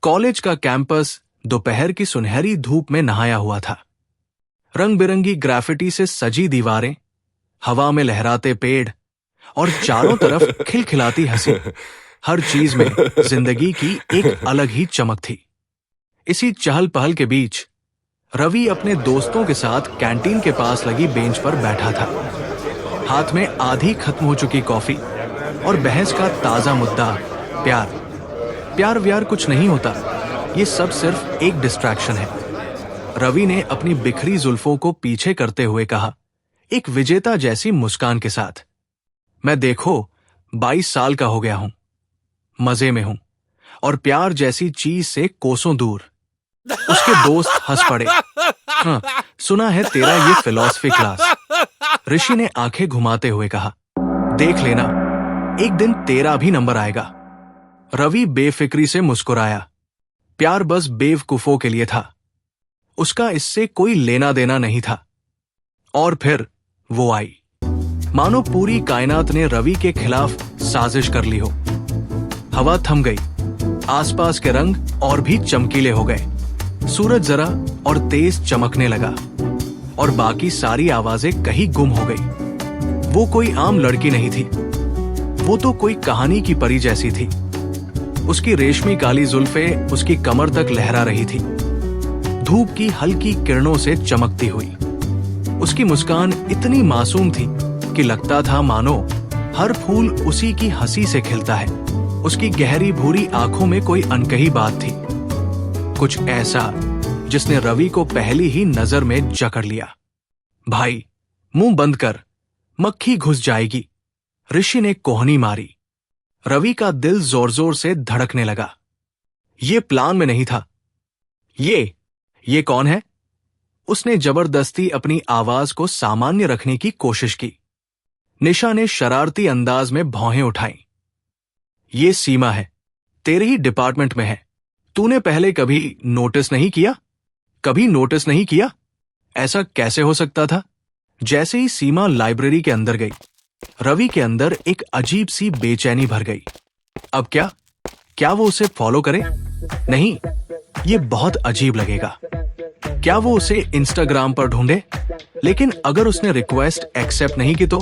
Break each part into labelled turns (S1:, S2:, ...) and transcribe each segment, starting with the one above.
S1: College का campus दोपहर की सुनहरी धूप में नहाया हुआ था। रंग बिरंगी ग्राफिटी से सजी दीवारें, हवा में लहराते पेड़ और चारों तरफ खिलखिलाती हंसी, हर चीज में जिंदगी की एक अलग ही चमक थी। इसी चहल पहल के बीच रवि अपने दोस्तों के साथ कैंटीन के पास लगी बेंच पर बैठा था। हाथ में आधी खत्म हो चुकी कॉफी और बहस का ताजा मुद्दा प्यार। प्यार व्यार कुछ नहीं होता, ये सब सिर्फ एक डिस्ट्रैक्शन है। रवि ने अपनी बिखरी जुल्फों को पीछे करते हुए कहा, एक विजेता जैसी मुस्कान के साथ, मैं देखो 22 साल का हो गया हूं, मजे में हूं और प्यार जैसी चीज से कोसों दूर। उसके दोस्त हंस पड़े। हाँ, सुना है तेरा ये फिलॉसफी क्लास। ऋषि ने आंखें घुमाते हुए कहा, देख लेना, एक दिन तेरा भी नंबर आएगा। रवि बेफिक्री से मुस्कुराया। प्यार बस बेवकूफों के लिए था, उसका इससे कोई लेना देना नहीं था। और फिर वो आई, मानो पूरी कायनात ने रवि के खिलाफ साजिश कर ली हो। हवा थम गई, आसपास के रंग और भी चमकीले हो गए। सूरज जरा और तेज चमकने लगा और बाकी सारी आवाजें कहीं गुम हो गई। वो कोई आम लड़की नहीं थी, वो तो कोई कहानी की परी जैसी थी। उसकी रेशमी काली जुल्फें उसकी कमर तक लहरा रही थी, धूप की हल्की किरणों से चमकती हुई। उसकी मुस्कान इतनी मासूम थी कि लगता था मानो हर फूल उसी की हंसी से खिलता है। उसकी गहरी भूरी आंखों में कोई अनकही बात थी, कुछ ऐसा जिसने रवि को पहली ही नजर में जकड़ लिया। भाई, मुंह बंद कर, मक्खी घुस जाएगी, ऋषि ने कोहनी मारी। रवि का दिल जोर जोर से धड़कने लगा। ये प्लान में नहीं था। ये कौन है? उसने जबरदस्ती अपनी आवाज को सामान्य रखने की कोशिश की। निशा ने शरारती अंदाज में भौहें उठाई। ये सीमा है, तेरे ही डिपार्टमेंट में है। तूने पहले कभी नोटिस नहीं किया? कभी नोटिस नहीं किया? ऐसा कैसे हो सकता था? जैसे ही सीमा लाइब्रेरी के अंदर गई, रवि के अंदर एक अजीब सी बेचैनी भर गई। अब क्या वो उसे फॉलो करे? नहीं, ये बहुत अजीब लगेगा। क्या वो उसे इंस्टाग्राम पर ढूंढे? लेकिन अगर उसने रिक्वेस्ट एक्सेप्ट नहीं की तो?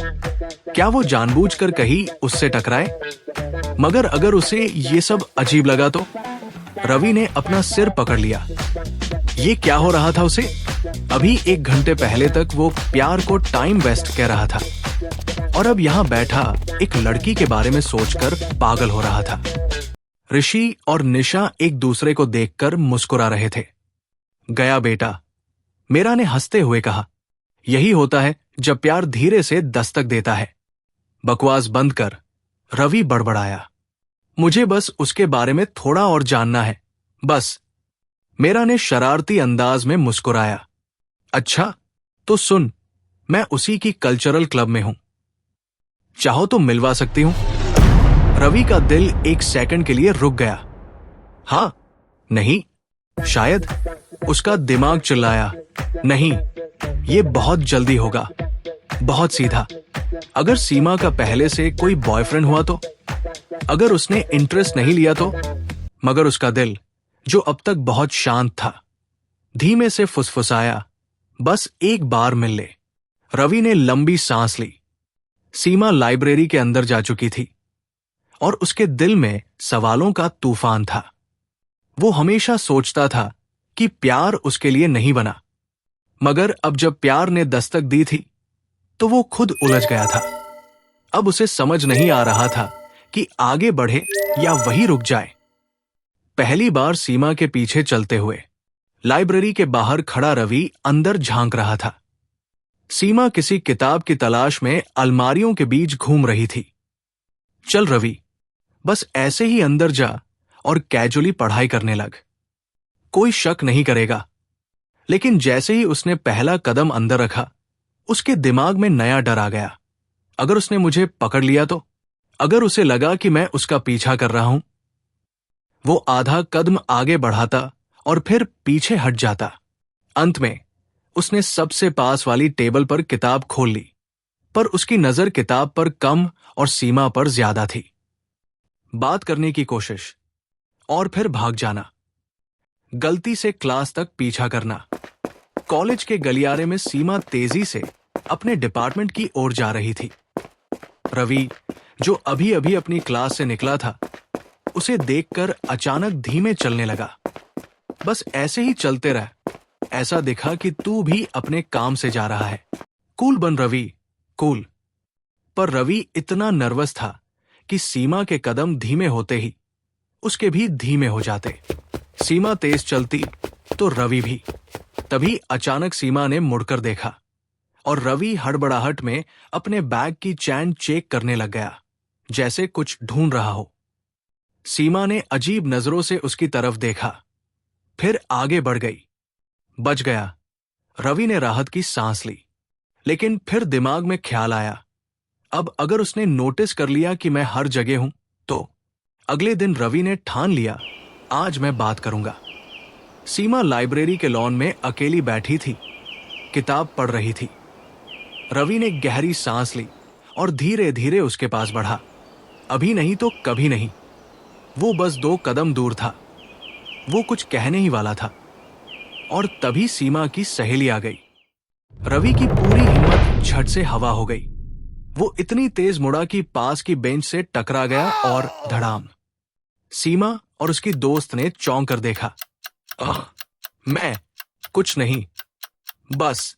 S1: क्या वो जानबूझकर कहीं उससे टकराए? मगर अगर उसे ये सब अजीब लगा तो? रवि ने अपना सिर पकड़ लिया। ये क्या हो रहा था उसे? अभी 1 घंटे पहले तक वो प्यार को टाइम वेस्ट कह रहा था और अब यहां बैठा एक लड़की के बारे में सोचकर पागल हो रहा था। ऋषि और निशा एक दूसरे को देखकर मुस्कुरा रहे थे। गया बेटा, मीरा ने हंसते हुए कहा। यही होता है जब प्यार धीरे से दस्तक देता है। बकवास बंद कर, रवि बड़बड़ाया। मुझे बस उसके बारे में थोड़ा और जानना है, बस। मीरा ने शरारती अंदाज में मुस्कुराया। अच्छा, तो सुन, मैं उसी की कल्चरल क्लब में हूं, चाहो तो मिलवा सकती हूं। रवि का दिल 1 सेकंड के लिए रुक गया। हाँ, नहीं, शायद। उसका दिमाग चिल्लाया, नहीं, ये बहुत जल्दी होगा, बहुत सीधा। अगर सीमा का पहले से कोई बॉयफ्रेंड हुआ तो? अगर उसने इंटरेस्ट नहीं लिया तो? मगर उसका दिल, जो अब तक बहुत शांत था, धीमे से फुसफुसाया, बस एक बार मिल ले। रवि ने लंबी सांस ली। सीमा लाइब्रेरी के अंदर जा चुकी थी और उसके दिल में सवालों का तूफान था। वो हमेशा सोचता था कि प्यार उसके लिए नहीं बना, मगर अब जब प्यार ने दस्तक दी थी तो वो खुद उलझ गया था। अब उसे समझ नहीं आ रहा था कि आगे बढ़े या वही रुक जाए। पहली बार सीमा के पीछे चलते हुए लाइब्रेरी के बाहर खड़ा रवि अंदर झांक रहा था। सीमा किसी किताब की तलाश में अलमारियों के बीच घूम रही थी। चल रवि, बस ऐसे ही अंदर जा और कैजुअली पढ़ाई करने लग, कोई शक नहीं करेगा। लेकिन जैसे ही उसने पहला कदम अंदर रखा, उसके दिमाग में नया डर आ गया। अगर उसने मुझे पकड़ लिया तो? अगर उसे लगा कि मैं उसका पीछा कर रहा हूं? वो आधा कदम आगे बढ़ाता और फिर पीछे हट जाता। अंत में उसने सबसे पास वाली टेबल पर किताब खोल ली, पर उसकी नजर किताब पर कम और सीमा पर ज्यादा थी। बात करने की कोशिश और फिर भाग जाना। गलती से क्लास तक पीछा करना। कॉलेज के गलियारे में सीमा तेजी से अपने डिपार्टमेंट की ओर जा रही थी। रवि, जो अभी अभी अपनी क्लास से निकला था, उसे देखकर अचानक धीमे चलने लगा। बस ऐसे ही चलते रह, ऐसा दिखा कि तू भी अपने काम से जा रहा है। कूल बन रवि, कूल। पर रवि इतना नर्वस था कि सीमा के कदम धीमे होते ही उसके भी धीमे हो जाते। सीमा तेज चलती तो रवि भी। तभी अचानक सीमा ने मुड़कर देखा और रवि हड़बड़ाहट में अपने बैग की चैन चेक करने लग गया, जैसे कुछ ढूंढ रहा हो। सीमा ने अजीब नजरों से उसकी तरफ देखा, फिर आगे बढ़ गई। बच गया। रवि ने राहत की सांस ली, लेकिन फिर दिमाग में ख्याल आया, अब अगर उसने नोटिस कर लिया कि मैं हर जगह हूं तो। अगले दिन रवि ने ठान लिया, आज मैं बात करूंगा। सीमा लाइब्रेरी के लॉन में अकेली बैठी थी, किताब पढ़ रही थी। रवि ने गहरी सांस ली और धीरे धीरे उसके पास बढ़ा। अभी नहीं तो कभी नहीं। वो बस 2 कदम दूर था। वो कुछ कहने ही वाला था और तभी सीमा की सहेली आ गई। रवि की पूरी हिम्मत झट से हवा हो गई। वो इतनी तेज मुड़ा कि पास की बेंच से टकरा गया और धड़ाम। सीमा और उसकी दोस्त ने चौंक कर देखा। मैं कुछ नहीं, बस।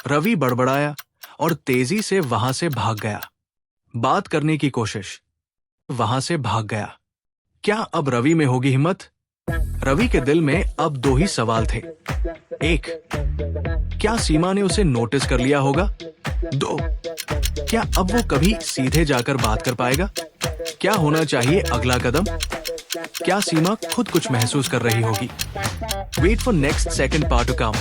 S1: रवि बड़बड़ाया और तेजी से वहां से भाग गया। बात करने की कोशिश, वहां से भाग गया। क्या अब रवि में होगी हिम्मत? रवि के दिल में अब 2 ही सवाल थे। 1, क्या सीमा ने उसे नोटिस कर लिया होगा? 2, क्या अब वो कभी सीधे जाकर बात कर पाएगा? क्या होना चाहिए अगला कदम? क्या सीमा खुद कुछ महसूस कर रही होगी? Wait for next second part to come.